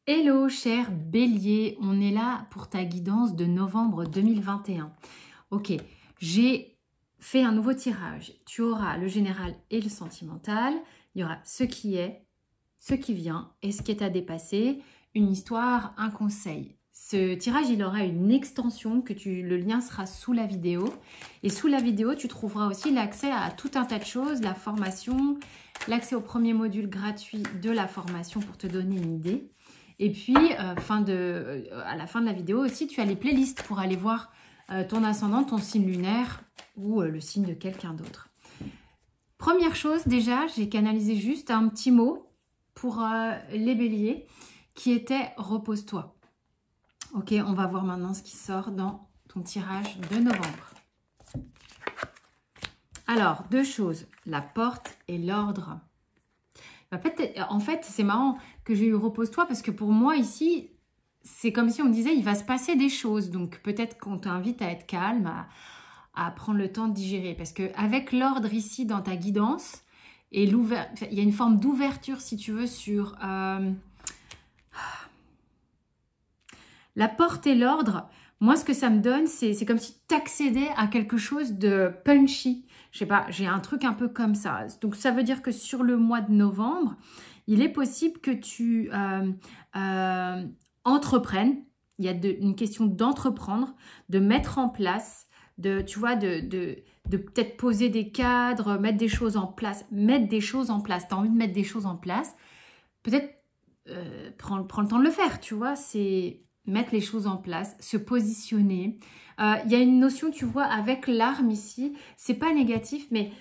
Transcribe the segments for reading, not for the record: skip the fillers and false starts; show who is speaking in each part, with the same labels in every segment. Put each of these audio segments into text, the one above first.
Speaker 1: Hello cher Bélier, on est là pour ta guidance de novembre 2021. Ok, j'ai fait un nouveau tirage. Tu auras le général et le sentimental. Il y aura ce qui est, ce qui vient et ce qui est à dépasser, une histoire, un conseil. Ce tirage, il aura une extension le lien sera sous la vidéo. Et sous la vidéo, tu trouveras aussi l'accès à tout un tas de choses, la formation, l'accès au premier module gratuit de la formation pour te donner une idée. Et puis, à la fin de la vidéo aussi, tu as les playlists pour aller voir ton ascendant, ton signe lunaire ou le signe de quelqu'un d'autre. Première chose, déjà, j'ai canalisé juste un petit mot pour les béliers qui était « repose-toi ». Ok, on va voir maintenant ce qui sort dans ton tirage de novembre. Alors, deux choses, la porte et l'ordre. En fait, c'est marrant que j'ai eu « repose-toi » parce que pour moi ici, c'est comme si on me disait « il va se passer des choses ». Donc peut-être qu'on t'invite à être calme, à prendre le temps de digérer. Parce qu'avec l'ordre ici dans ta guidance, et il y a une forme d'ouverture si tu veux sur la porte et l'ordre. Moi, ce que ça me donne, c'est comme si tu accédais à quelque chose de punchy. Je sais pas, j'ai un truc un peu comme ça. Donc, ça veut dire que sur le mois de novembre, il est possible que tu entreprennes. Il y a une question d'entreprendre, de mettre en place, tu vois, de peut-être poser des cadres, mettre des choses en place. Mettre des choses en place. Tu as envie de mettre des choses en place. Peut-être prends le temps de le faire, tu vois. C'est mettre les choses en place, se positionner. Il y a une notion, tu vois, avec l'arme ici, c'est pas négatif, mais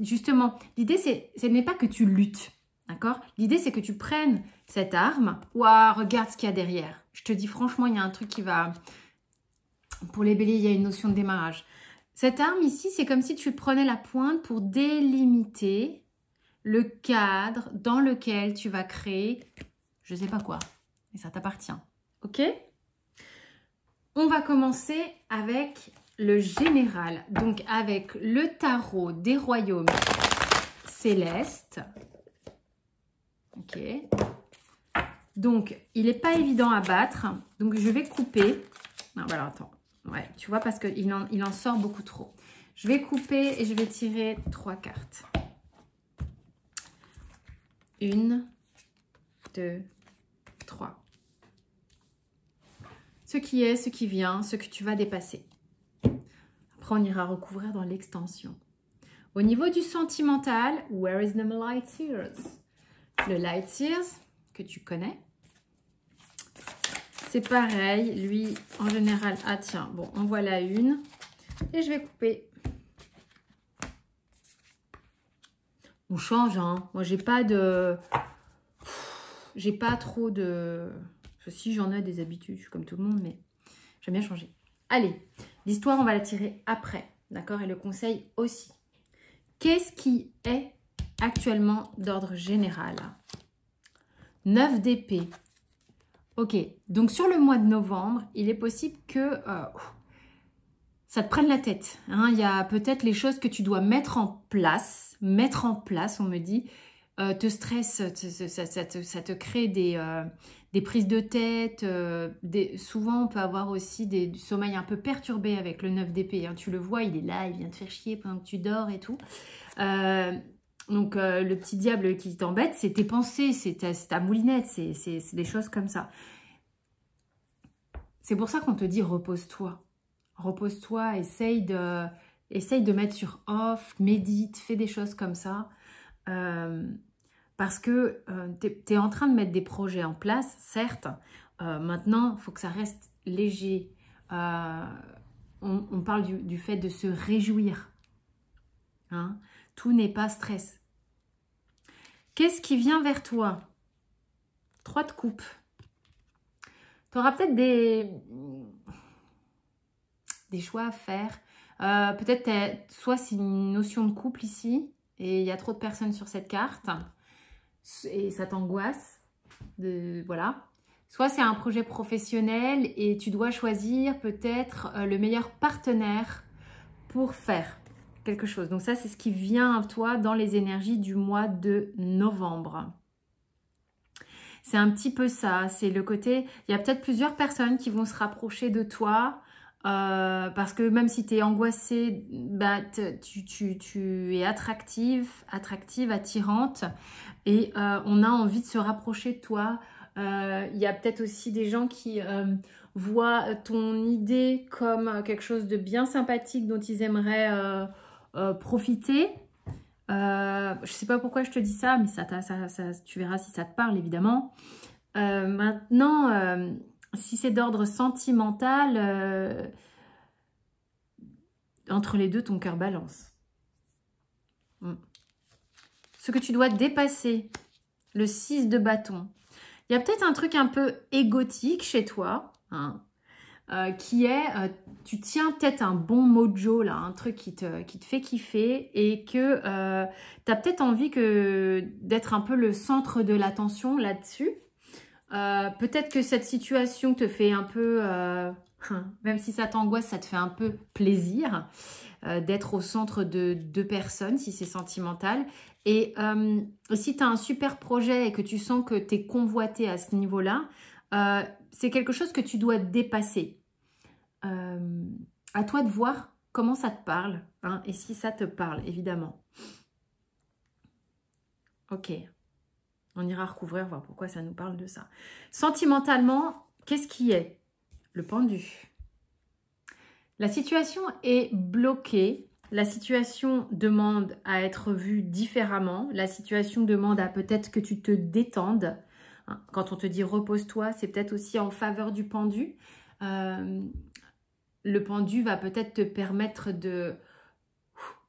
Speaker 1: justement, l'idée, ce n'est pas que tu luttes, d'accord? L'idée, c'est que tu prennes cette arme, ouah, regarde ce qu'il y a derrière. Je te dis franchement, il y a un truc qui va... Pour les béliers, il y a une notion de démarrage. Cette arme ici, c'est comme si tu prenais la pointe pour délimiter le cadre dans lequel tu vas créer, je sais pas quoi, mais ça t'appartient. Ok? On va commencer avec le général, donc avec le tarot des royaumes célestes. Ok. Donc, il n'est pas évident à battre, donc je vais couper. Non, voilà, attends. Ouais, tu vois, parce qu'il en sort beaucoup trop. Je vais couper et je vais tirer 3 cartes. 1, 2, 3. Ce qui est, ce qui vient, ce que tu vas dépasser. Après, on ira recouvrir dans l'extension. Au niveau du sentimental, where is the light years? Le light years, que tu connais. C'est pareil, lui, en général, ah tiens, bon, en voilà une. Et je vais couper. On change, hein. Moi, j'ai pas trop de... Si, j'en ai des habitudes, je suis comme tout le monde, mais j'aime bien changer. Allez, l'histoire, on va la tirer après, d'accord? Et le conseil aussi. Qu'est-ce qui est actuellement d'ordre général? 9 d'épée. Ok, donc sur le mois de novembre, il est possible que ça te prenne la tête. Hein? Il y a peut-être les choses que tu dois mettre en place, on me dit, te stresse, ça te crée des prises de tête. Souvent, on peut avoir aussi du sommeil un peu perturbé avec le 9 d'épée. Hein. Tu le vois, il est là, il vient te faire chier pendant que tu dors et tout. Donc, le petit diable qui t'embête, c'est tes pensées, c'est ta moulinette, c'est des choses comme ça. C'est pour ça qu'on te dit repose-toi. Repose-toi, essaye de mettre sur off, médite, fais des choses comme ça. Parce que tu es en train de mettre des projets en place, certes. Maintenant, il faut que ça reste léger. On parle du fait de se réjouir. Hein? Tout n'est pas stress. Qu'est-ce qui vient vers toi? 3 de coupe. Tu auras peut-être des choix à faire. Peut-être, soit c'est une notion de couple ici, et il y a trop de personnes sur cette carte, et ça t'angoisse. Voilà. Soit c'est un projet professionnel, et tu dois choisir peut-être le meilleur partenaire pour faire quelque chose. Donc ça, c'est ce qui vient à toi dans les énergies du mois de novembre. C'est un petit peu ça. C'est le côté, il y a peut-être plusieurs personnes qui vont se rapprocher de toi. Parce que même si tu es angoissée, bah, tu es attractive, attirante. Et on a envie de se rapprocher de toi. Il y a peut-être aussi des gens qui voient ton idée comme quelque chose de bien sympathique dont ils aimeraient profiter. Je ne sais pas pourquoi je te dis ça, mais tu verras si ça te parle, évidemment. Maintenant, si c'est d'ordre sentimental, entre les deux, ton cœur balance. Ce que tu dois dépasser, le 6 de bâton. Il y a peut-être un truc un peu égotique chez toi, hein, qui est, tu tiens peut-être un bon mojo, là, un truc qui te fait kiffer et que tu as peut-être envie d'être un peu le centre de l'attention là-dessus. Peut-être que cette situation te fait un peu, même si ça t'angoisse, ça te fait un peu plaisir d'être au centre de deux personnes, si c'est sentimental. Et si tu as un super projet et que tu sens que tu es convoité à ce niveau-là, c'est quelque chose que tu dois dépasser. À toi de voir comment ça te parle, hein, et si ça te parle, évidemment. Ok. On ira recouvrir, voir pourquoi ça nous parle de ça. Sentimentalement, qu'est-ce qui est? Le pendu. La situation est bloquée. La situation demande à être vue différemment. La situation demande à peut-être que tu te détendes. Quand on te dit repose-toi, c'est peut-être aussi en faveur du pendu. Le pendu va peut-être te permettre de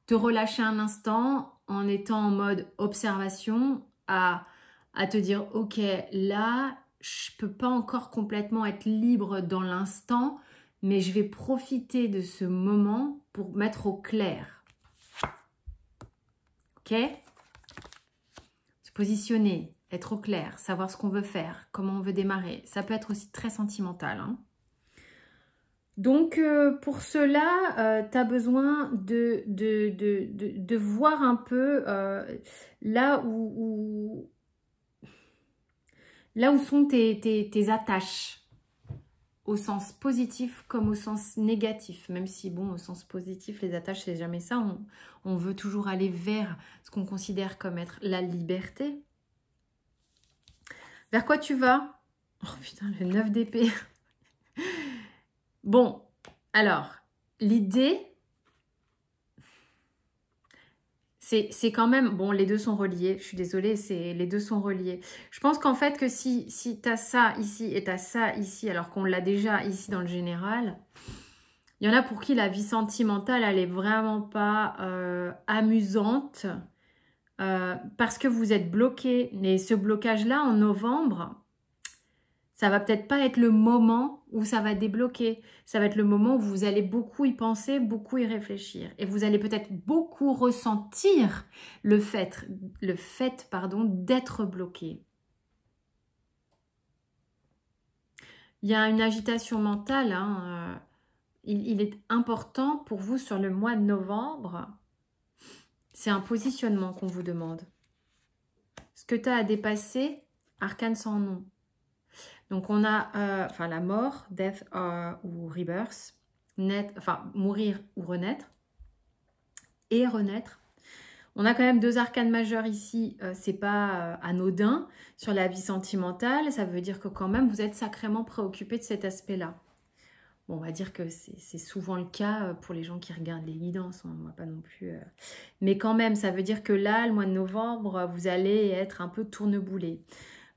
Speaker 1: te relâcher un instant en étant en mode observation à te dire « Ok, là, je ne peux pas encore complètement être libre dans l'instant, mais je vais profiter de ce moment pour mettre au clair. » Ok? Se positionner, être au clair, savoir ce qu'on veut faire, comment on veut démarrer. Ça peut être aussi très sentimental, hein. Donc, pour cela, tu as besoin de voir un peu là où sont tes attaches, au sens positif comme au sens négatif. Même si, bon, au sens positif, les attaches, c'est jamais ça. On veut toujours aller vers ce qu'on considère comme être la liberté. Vers quoi tu vas? Oh putain, le 9 d'épée. Bon, alors, l'idée, c'est quand même... Bon, les deux sont reliés, je suis désolée, les deux sont reliés. Je pense qu'en fait, que si tu as ça ici et tu as ça ici, alors qu'on l'a déjà ici dans le général, il y en a pour qui la vie sentimentale, elle est vraiment pas amusante parce que vous êtes bloqué. Mais ce blocage-là, en novembre... Ça va peut-être pas être le moment où ça va débloquer. Ça va être le moment où vous allez beaucoup y penser, beaucoup y réfléchir. Et vous allez peut-être beaucoup ressentir le fait d'être bloqué. Il y a une agitation mentale. Hein, il est important pour vous sur le mois de novembre. C'est un positionnement qu'on vous demande. Ce que tu as à dépasser, arcane sans nom. Donc, on a la mort, death ou rebirth, mourir ou renaître, et renaître. On a quand même deux arcanes majeures ici, c'est pas anodin sur la vie sentimentale. Ça veut dire que quand même, vous êtes sacrément préoccupé de cet aspect-là. Bon, on va dire que c'est souvent le cas pour les gens qui regardent les guidances, hein, moi pas non plus. Mais quand même, ça veut dire que là, le mois de novembre, vous allez être un peu tourneboulé.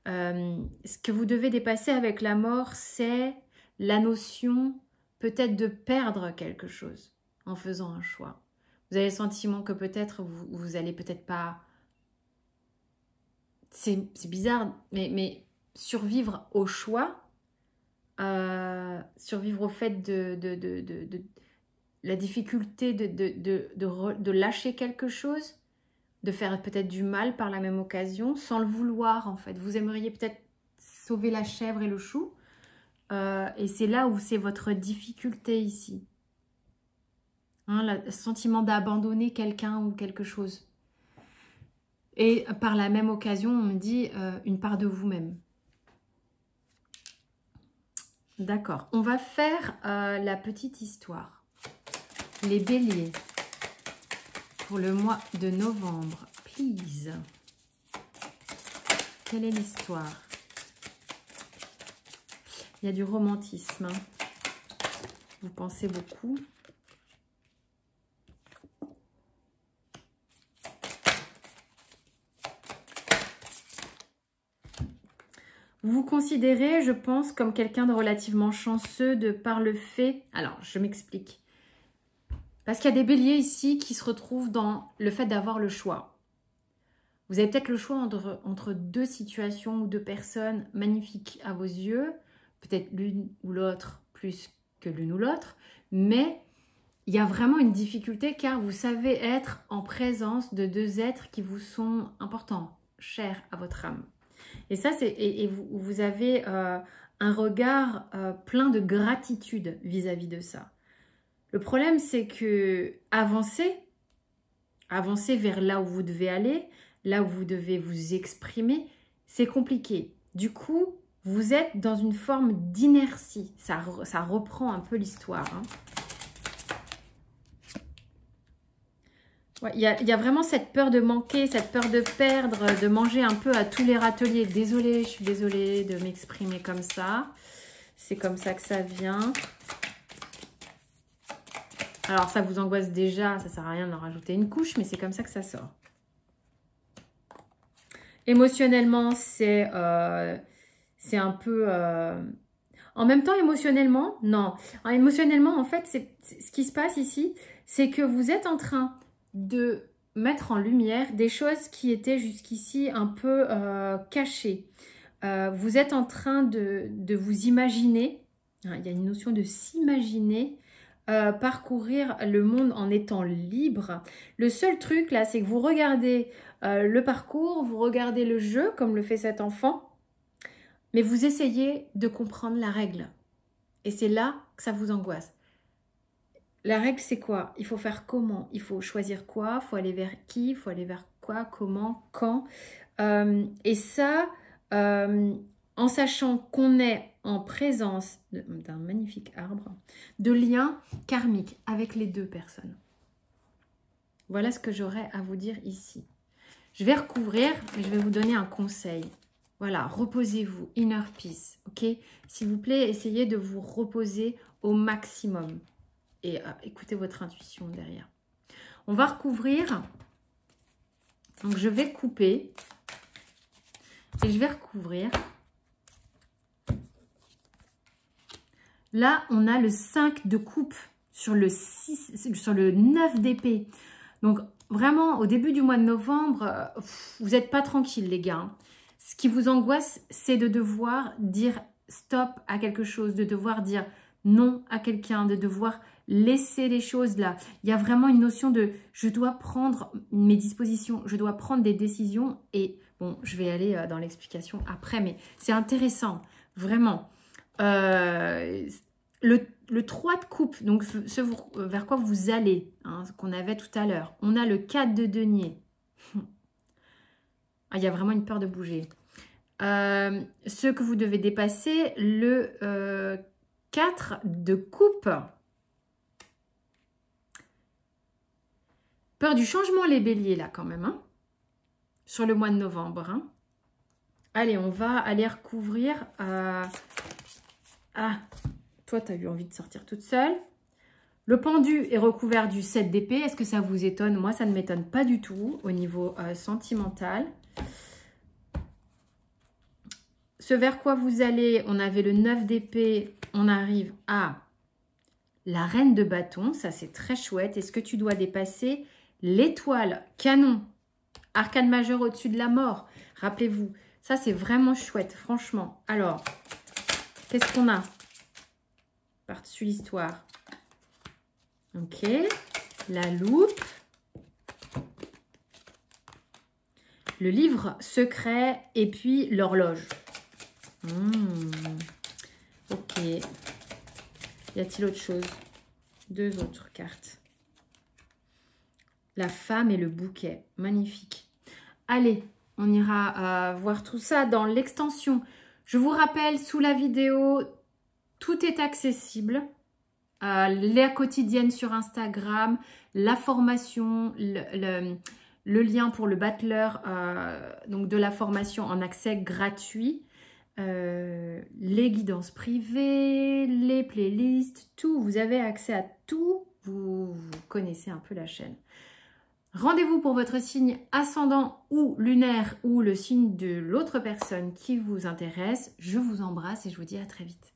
Speaker 1: Ce que vous devez dépasser avec la mort, c'est la notion peut-être de perdre quelque chose en faisant un choix. Vous avez le sentiment que peut-être vous allez peut-être pas... C'est bizarre, mais survivre au choix, survivre au fait de la difficulté de lâcher quelque chose, de faire peut-être du mal par la même occasion, sans le vouloir en fait. Vous aimeriez peut-être sauver la chèvre et le chou, et c'est là où c'est votre difficulté ici. Hein, le sentiment d'abandonner quelqu'un ou quelque chose. Et par la même occasion, on me dit une part de vous-même. D'accord. On va faire la petite histoire. Les béliers. Pour le mois de novembre. Please. Quelle est l'histoire? Il y a du romantisme. Hein. Vous pensez beaucoup. Vous vous considérez, je pense, comme quelqu'un de relativement chanceux de par le fait... Alors, je m'explique. Parce qu'il y a des béliers ici qui se retrouvent dans le fait d'avoir le choix. Vous avez peut-être le choix entre deux situations ou deux personnes magnifiques à vos yeux. Peut-être l'une ou l'autre plus que l'une ou l'autre. Mais il y a vraiment une difficulté car vous savez être en présence de deux êtres qui vous sont importants, chers à votre âme. Et ça, vous avez un regard plein de gratitude vis-à-vis de ça. Le problème, c'est que avancer vers là où vous devez aller, là où vous devez vous exprimer, c'est compliqué. Du coup, vous êtes dans une forme d'inertie. Ça reprend un peu l'histoire. Hein. Ouais, il y a vraiment cette peur de manquer, cette peur de perdre, de manger un peu à tous les râteliers. Désolée, je suis désolée de m'exprimer comme ça. C'est comme ça que ça vient. Alors, ça vous angoisse déjà, ça ne sert à rien d'en rajouter une couche, mais c'est comme ça que ça sort. Émotionnellement, c'est un peu... En même temps, émotionnellement, non. Émotionnellement, en fait, ce qui se passe ici, c'est que vous êtes en train de mettre en lumière des choses qui étaient jusqu'ici un peu cachées. Vous êtes en train de vous imaginer, hein, il y a une notion de s'imaginer, parcourir le monde en étant libre. Le seul truc là, c'est que vous regardez le parcours, vous regardez le jeu comme le fait cet enfant, mais vous essayez de comprendre la règle. Et c'est là que ça vous angoisse. La règle, c'est quoi? Il faut faire comment? Il faut choisir quoi? Il faut aller vers qui? Il faut aller vers quoi? Comment? Quand? Et ça, en sachant qu'on est en présence d'un magnifique arbre, de liens karmiques avec les deux personnes. Voilà ce que j'aurais à vous dire ici. Je vais recouvrir et je vais vous donner un conseil. Voilà, reposez-vous, inner peace, ok? S'il vous plaît, essayez de vous reposer au maximum. Et écoutez votre intuition derrière. On va recouvrir. Donc, je vais couper. Et je vais recouvrir. Là, on a le 5 de coupe sur le 9 d'épée. Donc, vraiment, au début du mois de novembre, vous n'êtes pas tranquille, les gars. Ce qui vous angoisse, c'est de devoir dire stop à quelque chose, de devoir dire non à quelqu'un, de devoir laisser les choses là. Il y a vraiment une notion de je dois prendre mes dispositions, je dois prendre des décisions. Et bon, je vais aller dans l'explication après, mais c'est intéressant, vraiment. Le 3 de coupe, donc ce vers quoi vous allez, hein, ce qu'on avait tout à l'heure. On a le 4 de denier. Il y a vraiment une peur de bouger. Ce que vous devez dépasser, le 4 de coupe. Peur du changement, les béliers, là, quand même, hein, sur le mois de novembre. Hein. Allez, on va aller recouvrir. Ah, toi, tu as eu envie de sortir toute seule. Le pendu est recouvert du 7 d'épée. Est-ce que ça vous étonne? Moi, ça ne m'étonne pas du tout au niveau sentimental. Ce vers quoi vous allez, on avait le 9 d'épée. On arrive à la reine de bâton. Ça, c'est très chouette. Est-ce que tu dois dépasser l'étoile, canon, arcane majeur au-dessus de la mort? Rappelez-vous, ça, c'est vraiment chouette, franchement. Alors, qu'est-ce qu'on a par-dessus l'histoire? Ok, la loupe. Le livre secret et puis l'horloge. Ok. Y a-t-il autre chose? Deux autres cartes. La femme et le bouquet. Magnifique. Allez, on ira voir tout ça dans l'extension. Je vous rappelle, sous la vidéo, tout est accessible. La quotidienne sur Instagram, la formation, le lien pour le battleur, donc de la formation en accès gratuit, les guidances privées, les playlists, tout. Vous avez accès à tout. Vous connaissez un peu la chaîne. Rendez-vous pour votre signe ascendant ou lunaire ou le signe de l'autre personne qui vous intéresse. Je vous embrasse et je vous dis à très vite.